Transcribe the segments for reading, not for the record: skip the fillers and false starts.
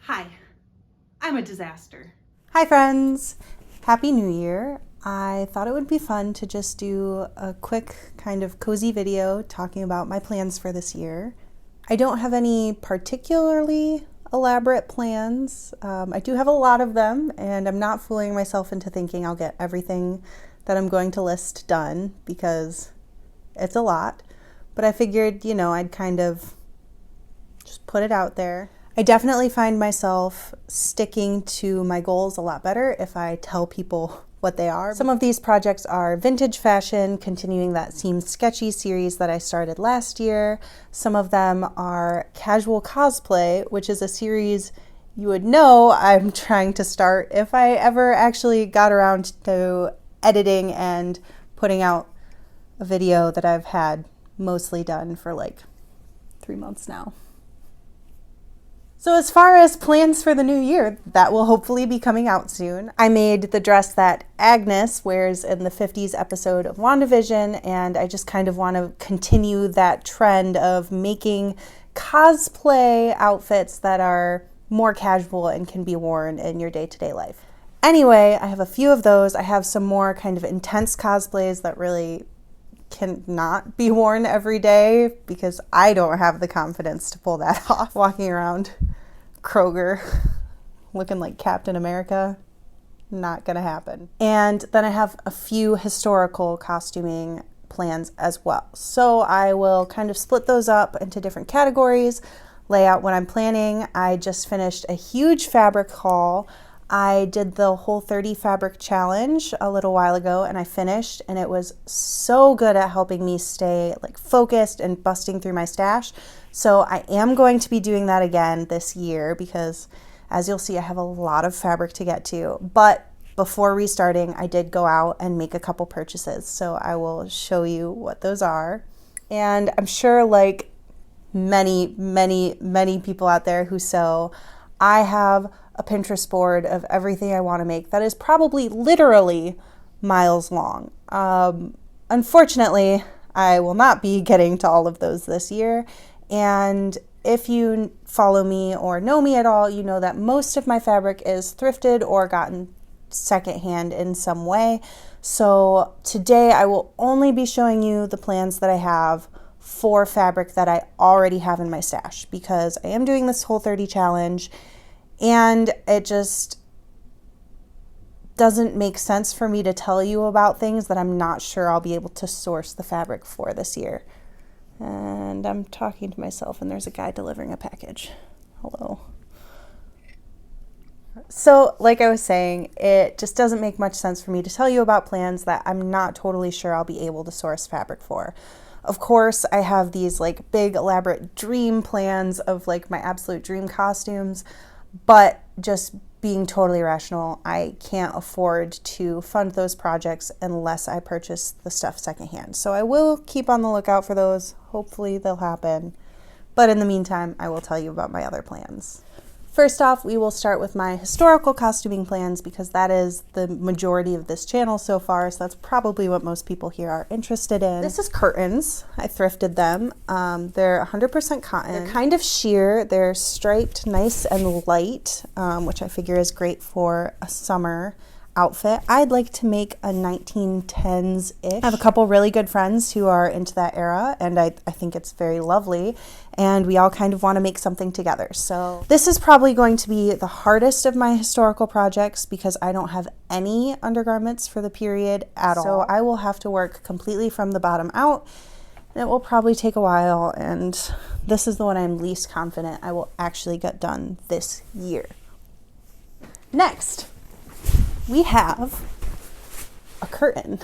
Hi, I'm a disaster. Hi friends! Happy New Year! I thought it would be fun to just do a quick kind of cozy video talking about my plans for this year. I don't have any particularly elaborate plans. I do have a lot of them, and I'm not fooling myself into thinking I'll get everything that I'm going to list done because it's a lot. But I figured, I'd kind of just put it out there. I definitely find myself sticking to my goals a lot better if I tell people what they are. Some of these projects are vintage fashion, continuing that Seems Sketchy series that I started last year. Some of them are casual cosplay, which is a series you would know I'm trying to start if I ever actually got around to editing and putting out a video that I've had mostly done for like 3 months now. So as far as plans for the new year, that will hopefully be coming out soon. I made the dress that Agnes wears in the 50s episode of WandaVision, and I just kind of want to continue that trend of making cosplay outfits that are more casual and can be worn in your day-to-day life. Anyway, I have a few of those. I have some more kind of intense cosplays that really cannot be worn every day because I don't have the confidence to pull that off. Walking around Kroger looking like Captain America, not gonna happen. And then I have a few historical costuming plans as well. So I will kind of split those up into different categories, lay out what I'm planning. I just finished a huge fabric haul. I did the Whole30 fabric challenge a little while ago and I finished, and it was so good at helping me stay like focused and busting through my stash. So I am going to be doing that again this year because, as you'll see, I have a lot of fabric to get to. But before restarting, I did go out and make a couple purchases. So I will show you what those are. And I'm sure like many people out there who sew, I have a Pinterest board of everything I want to make that is probably literally miles long. Unfortunately, I will not be getting to all of those this year. And if you follow me or know me at all, you know that most of my fabric is thrifted or gotten secondhand in some way. So today I will only be showing you the plans that I have for fabric that I already have in my stash because I am doing this Whole30 challenge. And it just doesn't make sense for me to tell you about things that I'm not sure I'll be able to source the fabric for this year. And I'm talking to myself and there's a guy delivering a package. Hello. So like I was saying, it just doesn't make much sense for me to tell you about plans that I'm not totally sure I'll be able to source fabric for. Of course, I have these like big elaborate dream plans of like my absolute dream costumes. But just being totally rational, I can't afford to fund those projects unless I purchase the stuff secondhand. So I will keep on the lookout for those. Hopefully they'll happen. But in the meantime, I will tell you about my other plans. First off, we will start with my historical costuming plans because that is the majority of this channel so far, so that's probably what most people here are interested in. This is curtains. I thrifted them. They're 100% cotton. They're kind of sheer. They're striped, nice and light, which I figure is great for a summer outfit. I'd like to make a 1910s-ish. I have a couple really good friends who are into that era, and I think it's very lovely, and we all kind of want to make something together. So this is probably going to be the hardest of my historical projects because I don't have any undergarments for the period at all. So I will have to work completely from the bottom out, and it will probably take a while, and this is the one I'm least confident I will actually get done this year. Next, we have a curtain.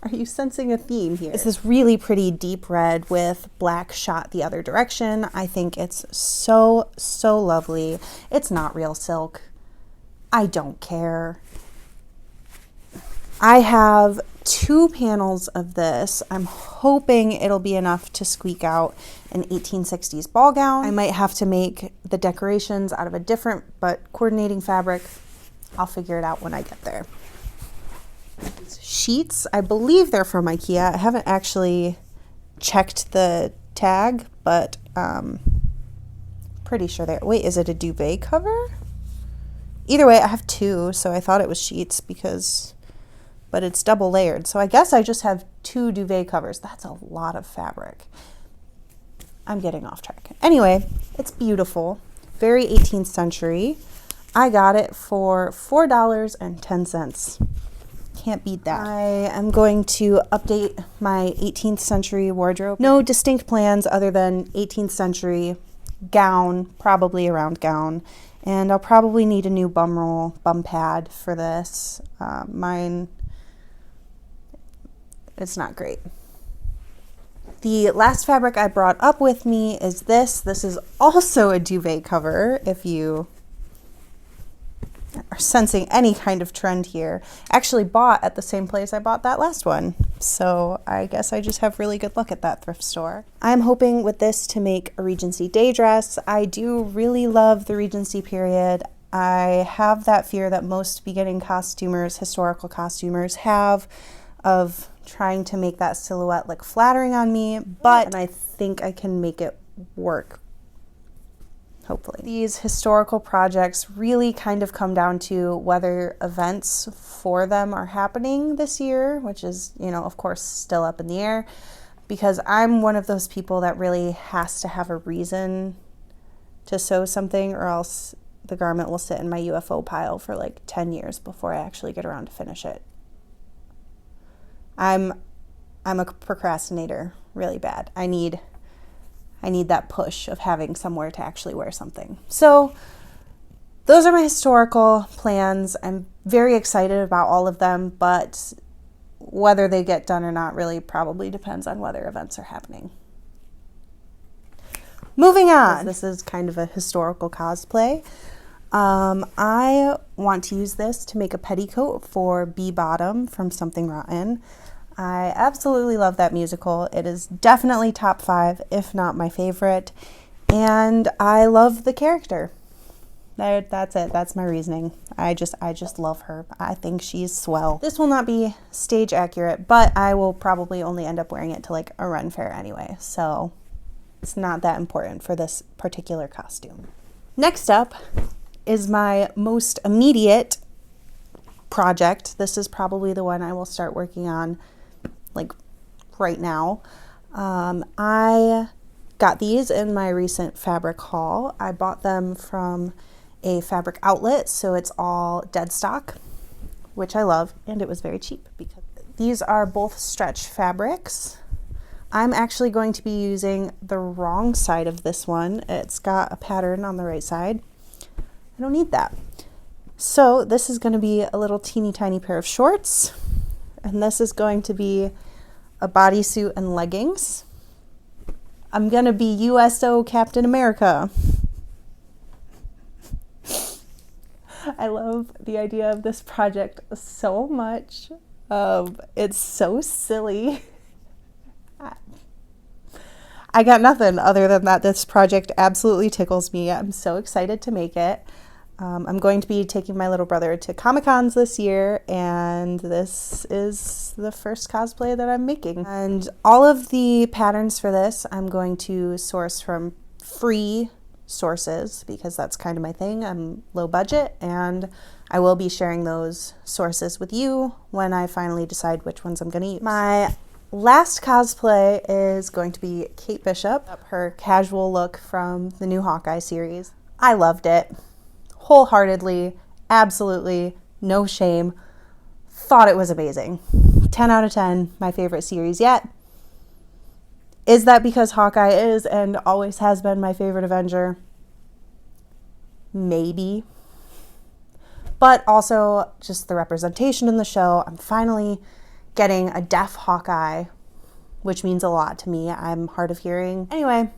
Are you sensing a theme here? It's this really pretty deep red with black shot the other direction. I think it's so lovely. It's not real silk. I don't care. I have 2 panels of this. I'm hoping it'll be enough to squeak out an 1860s ball gown. I might have to make the decorations out of a different but coordinating fabric. I'll figure it out when I get there. These sheets, I believe they're from IKEA. I haven't actually checked the tag, but Pretty sure they, wait, is it a duvet cover? Either way, I have two, so I thought it was sheets but it's double layered. So I guess I just have two duvet covers. That's a lot of fabric. I'm getting off track. Anyway, it's beautiful. Very 18th century. I got it for $4.10. Can't beat that. I am going to update my 18th century wardrobe. No distinct plans other than 18th century gown, probably a round gown. And I'll probably need a new bum pad for this. Mine, it's not great. The last fabric I brought up with me is this. This is also a duvet cover, if you are sensing any kind of trend here. Actually bought at the same place I bought that last one. So I guess I just have really good luck at that thrift store. I'm hoping with this to make a Regency day dress. I do really love the Regency period. I have that fear that most beginning costumers, historical costumers have of trying to make that silhouette look flattering on me, but I think I can make it work, hopefully. These historical projects really kind of come down to whether events for them are happening this year, which is, you know, of course, still up in the air, because I'm one of those people that really has to have a reason to sew something, or else the garment will sit in my UFO pile for like 10 years before I actually get around to finish it. I'm a procrastinator really bad. I need that push of having somewhere to actually wear something. So those are my historical plans. I'm very excited about all of them, but whether they get done or not really probably depends on whether events are happening. Moving on. This is kind of a historical cosplay. I want to use this to make a petticoat for Bee Bottom from Something Rotten. I absolutely love that musical. It is definitely top 5, if not my favorite. And I love the character. That's it. That's my reasoning. I just love her. I think she's swell. This will not be stage accurate, but I will probably only end up wearing it to like a run fair anyway. So it's not that important for this particular costume. Next up is my most immediate project. This is probably the one I will start working on like right now. I got these in my recent fabric haul. I bought them from a fabric outlet, so it's all dead stock, which I love, and it was very cheap because these are both stretch fabrics. I'm actually going to be using the wrong side of this one. It's got a pattern on the right side. I don't need that. So this is going to be a little teeny tiny pair of shorts, and this is going to be a bodysuit and leggings. I'm going to be USO Captain America. I love the idea of this project so much. It's so silly. I got nothing other than that this project absolutely tickles me. I'm so excited to make it. I'm going to be taking my little brother to Comic-Cons this year, and this is the first cosplay that I'm making. And all of the patterns for this I'm going to source from free sources because that's kind of my thing. I'm low budget, and I will be sharing those sources with you when I finally decide which ones I'm going to use. My last cosplay is going to be Kate Bishop, her casual look from the new Hawkeye series. I loved it. Wholeheartedly, absolutely, no shame. Thought it was amazing. 10 out of 10, my favorite series yet. Is that because Hawkeye is and always has been my favorite Avenger? Maybe. But also just the representation in the show. I'm finally getting a deaf Hawkeye, which means a lot to me. I'm hard of hearing. Anyway,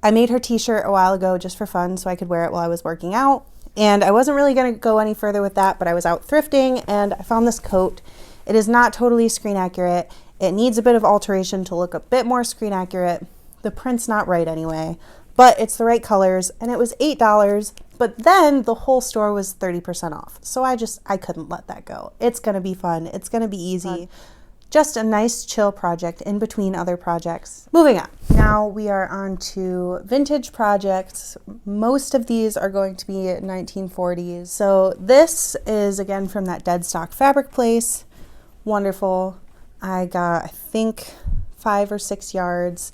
I made her t-shirt a while ago just for fun so I could wear it while I was working out. And I wasn't really going to go any further with that, but I was out thrifting and I found this coat. It is not totally screen accurate. It needs a bit of alteration to look a bit more screen accurate. The print's not right anyway, but it's the right colors, and it was $8, but then the whole store was 30% off. So I couldn't let that go. It's going to be fun. It's going to be easy. Just a nice chill project in between other projects. Moving on. Now we are on to vintage projects. Most of these are going to be 1940s. So this is again from that dead stock fabric place. Wonderful. I got, I think, 5 or 6 yards.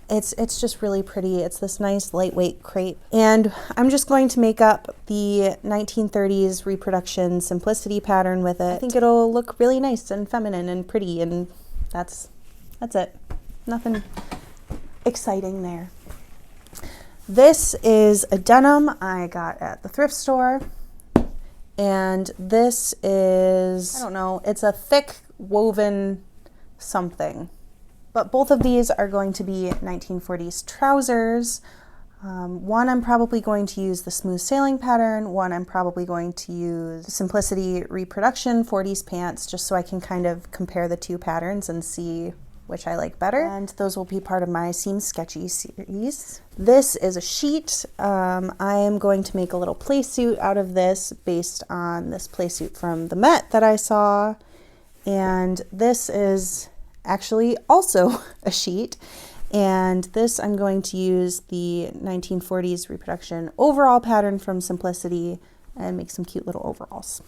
It's just really pretty. It's this nice lightweight crepe. And I'm just going to make up the 1930s reproduction simplicity pattern with it. I think it'll look really nice and feminine and pretty, and that's it. Nothing exciting there. This is a denim I got at the thrift store. And this is, I don't know, it's a thick woven something. But both of these are going to be 1940s trousers. One I'm probably going to use the smooth sailing pattern. One I'm probably going to use Simplicity Reproduction 40s pants, just so I can kind of compare the two patterns and see which I like better. And those will be part of my Seam Sketchy series. This is a sheet. I am going to make a little play suit out of this based on this play suit from the Met that I saw. And this is actually also a sheet, and this I'm going to use the 1940s reproduction overall pattern from Simplicity and make some cute little overalls.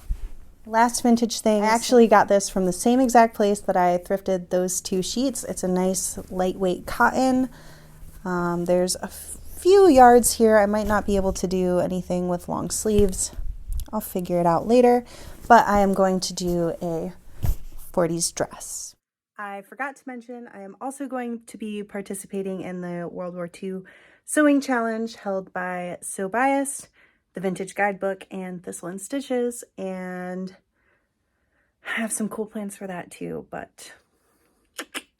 Last vintage thing, I actually got this from the same exact place that I thrifted those two sheets. It's a nice lightweight cotton. There's a few yards here. I might not be able to do anything with long sleeves. I'll figure it out later, but I am going to do a 40s dress. I forgot to mention I am also going to be participating in the World War II sewing challenge held by Sew Biased, the Vintage Guidebook, and Thistle and Stitches, and I have some cool plans for that too, but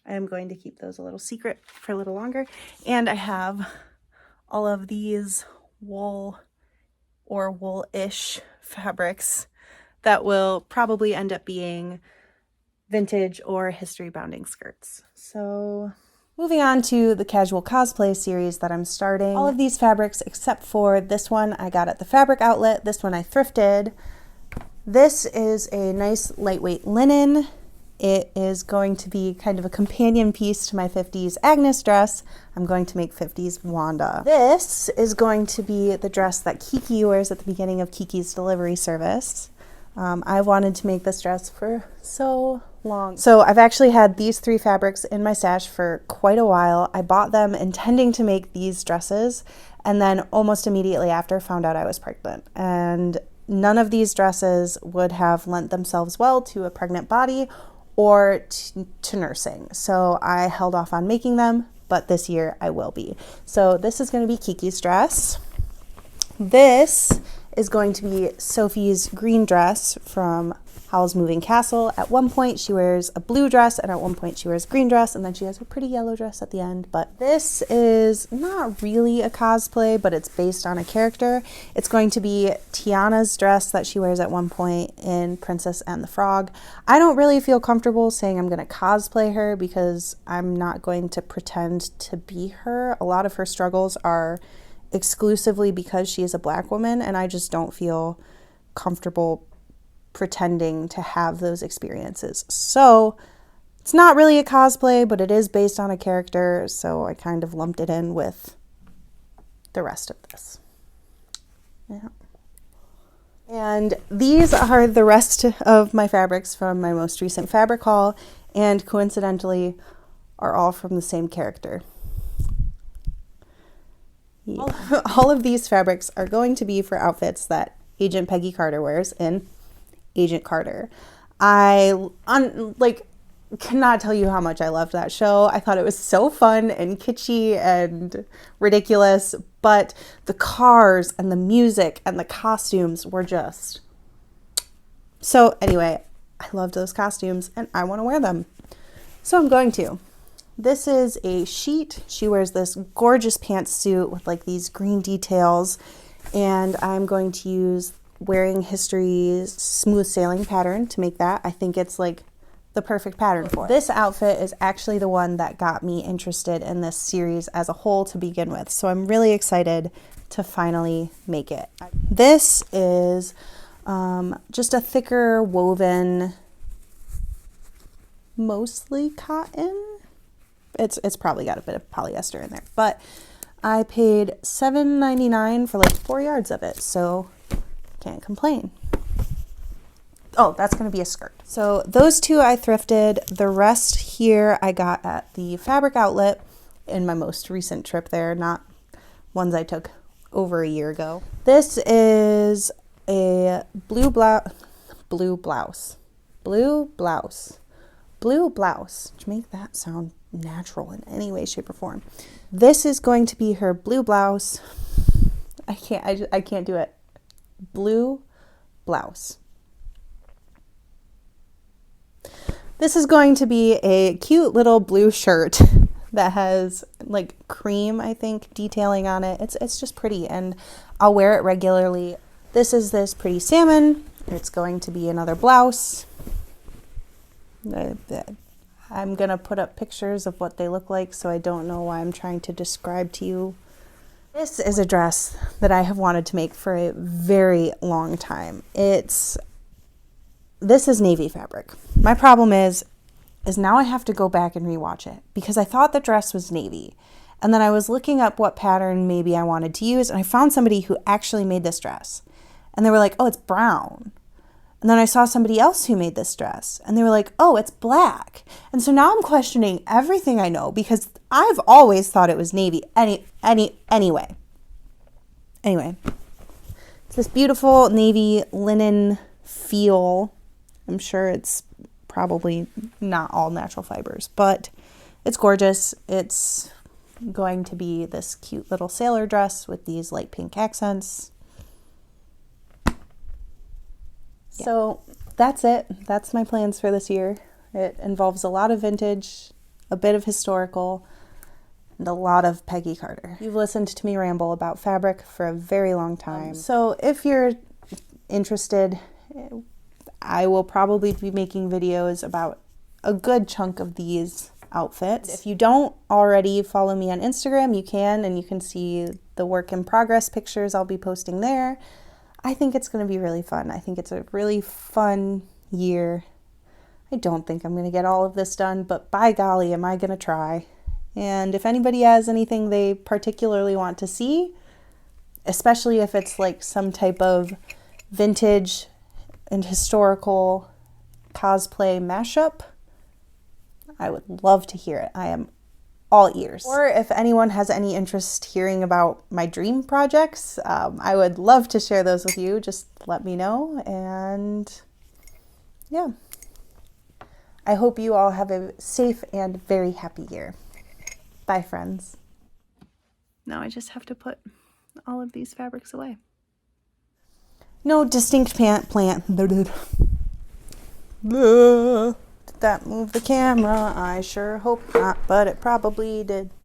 I am going to keep those a little secret for a little longer. And I have all of these wool or wool-ish fabrics that will probably end up being vintage or history bounding skirts. So moving on to the casual cosplay series that I'm starting. All of these fabrics except for this one I got at the fabric outlet. This one I thrifted. This is a nice lightweight linen. It is going to be kind of a companion piece to my 50s Agnes dress. I'm going to make 50s Wanda. This is going to be the dress that Kiki wears at the beginning of Kiki's delivery service. I wanted to make this dress for so long. So I've actually had these 3 fabrics in my stash for quite a while. I bought them intending to make these dresses, and then almost immediately after found out I was pregnant. And none of these dresses would have lent themselves well to a pregnant body or to nursing. So I held off on making them, but this year I will be. So this is going to be Kiki's dress. This is going to be Sophie's green dress from Howl's Moving Castle. At one point she wears a blue dress, and at one point she wears a green dress, and then she has a pretty yellow dress at the end. But this is not really a cosplay, but it's based on a character. It's going to be Tiana's dress that she wears at one point in Princess and the Frog. I don't really feel comfortable saying I'm going to cosplay her because I'm not going to pretend to be her. A lot of her struggles are exclusively because she is a Black woman, and I just don't feel comfortable pretending to have those experiences. So it's not really a cosplay, but it is based on a character, so I kind of lumped it in with the rest of this. Yeah. And these are the rest of my fabrics from my most recent fabric haul, and coincidentally are all from the same character. Yeah. All of these fabrics are going to be for outfits that Agent Peggy Carter wears in Agent Carter. I cannot tell you how much I loved that show. I thought it was so fun and kitschy and ridiculous, but the cars and the music and the costumes were just... So anyway, I loved those costumes and I want to wear them. So I'm going to. This is a sheet. She wears this gorgeous pantsuit with like these green details, and I'm going to use Wearing History's smooth sailing pattern to make that. I think it's like the perfect pattern for it. This outfit is actually the one that got me interested in this series as a whole to begin with, so I'm really excited to finally make it. This is just a thicker woven mostly cotton. It's probably got a bit of polyester in there, but I paid $7.99 for like 4 yards of it, so can't complain. Oh, that's going to be a skirt. So those two I thrifted. The rest here I got at the fabric outlet in my most recent trip there, not ones I took over a year ago. This is a blue blouse to make that sound natural in any way, shape, or form. This is going to be her blue blouse. I can't do it. Blue blouse. This is going to be a cute little blue shirt that has like cream, I think, detailing on it. It's just pretty, and I'll wear it regularly. This is this pretty salmon. It's going to be another blouse. I'm going to put up pictures of what they look like, so I don't know why I'm trying to describe to you. This is a dress that I have wanted to make for a very long time. This is navy fabric. My problem is now I have to go back and rewatch it because I thought the dress was navy. And then I was looking up what pattern maybe I wanted to use, and I found somebody who actually made this dress. And they were like, oh, it's brown. And then I saw somebody else who made this dress, and they were like, oh, it's black. And so now I'm questioning everything I know because I've always thought it was navy anyway. It's this beautiful navy linen feel. I'm sure it's probably not all natural fibers, but it's gorgeous. It's going to be this cute little sailor dress with these light pink accents. So that's it. That's my plans for this year. It involves a lot of vintage, a bit of historical, and a lot of Peggy Carter. You've listened to me ramble about fabric for a very long time. So if you're interested, I will probably be making videos about a good chunk of these outfits. If you don't already follow me on Instagram, you can, and you can see the work in progress pictures I'll be posting there. I think it's going to be really fun. I think it's a really fun year. I don't think I'm going to get all of this done, but by golly, am I going to try. And if anybody has anything they particularly want to see, especially if it's like some type of vintage and historical cosplay mashup, I would love to hear it. I am all ears. Or if anyone has any interest hearing about my dream projects, I would love to share those with you. Just let me know. And yeah, I hope you all have a safe and very happy year. Bye, friends. Now I just have to put all of these fabrics away. No distinct plant. Did that move the camera? I sure hope not, but it probably did.